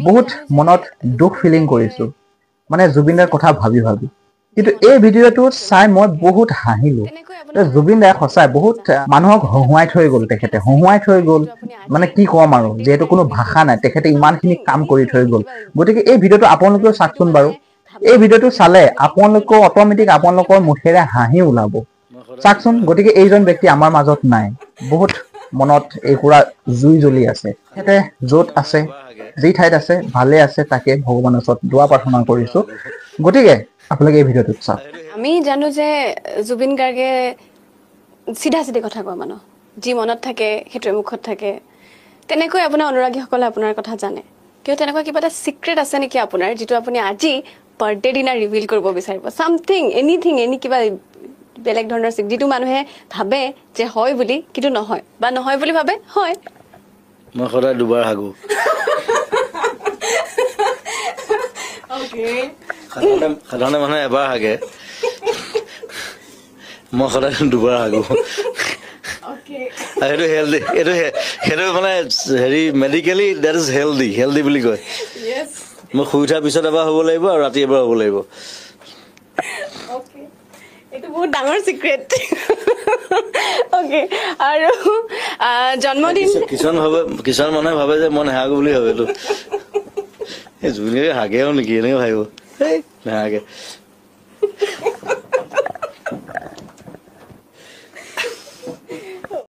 বহুত মনত দুখ ফিলিং কৰিছো মানে জুবিনদাৰ কথা ভাবি ভাবি কিন্তু এই ভিডিঅ'টো চাই মই বহুত হাঁহিলো জুবিন দাই সঁচাই বহুত মানুহক হহুৱাই থৈ গ'ল তেখেতে হহুৱাই থৈ গ'ল মানে কি ক'ম আৰু যেহেতু কোনো ভাষা নাই তেখেতে ইমানখিনি কাম কৰি থৈ গ'ল গতিকে এই ভিডিঅ'টো আপোনালোকেও চাওকচোন বাৰু এই ভিডিঅ'টো চালে আপোনালোকৰ অট'মেটিক আপোনালোকৰ মুখেৰে হাঁহি ওলাব চাওকচোন গতিকে এইজন ব্যক্তি আমাৰ মাজত নাই বহুত মনত এই পুৰা জুই জ্বলি আছে তেখেতে য'ত আছে যি ঠাইত আছে ভালে আছে তাকে ভগৱানৰ ওচৰত দোৱা প্ৰাৰ্থনা কৰিছো গতিকে আপোনালোকে এই ভিডিঅ'টোত চাওক আমি জানো যে জুবিন গাৰ্গে সিধা সিধি কথা কোৱা মানুহ যি মনত থাকে সেইটোৱে মুখত থাকে তেনেকৈ আপোনাৰ অনুৰাগীসকলে আপোনাৰ কথা জানে কিয় তেনেকুৱা কিবা এটা সিক্ৰেট আছে নেকি আপোনাৰ যিটো আপুনি আজি বাৰ্থডে দিনা ৰিভিল কৰিব বিচাৰিব সামথিং এনিথিং এনি কিবা বেলেগ ধৰণৰ যিটো মানুহে ভাবে যে হয় বুলি কিন্তু নহয় বা নহয় বুলি ভাবে হয় মই সদায় দুবাৰ হাগো ওকে সাধাৰণতে মানুহে এবাৰ হাগে মই সদায় দুবাৰ হাগো সেইটো হেল্ডি সেইটো মানে হেৰি মেডিকেলি দেট ইজ হেল্ডি বুলি কয় মই শুই উঠাৰ পিছত এবাৰ হ'ব লাগিব আৰু ৰাতি এবাৰ হ'ব লাগিব এইটো বহুত ডাঙৰ সিক্ৰেট ওকে আৰু জন্মদিন কিছুমান মানুহে ভাবে যে মই নেহাগো বুলি ভাবে এইটো জুবিনে হাগেও নেকি এনেকৈ ভাবিব নেহাগে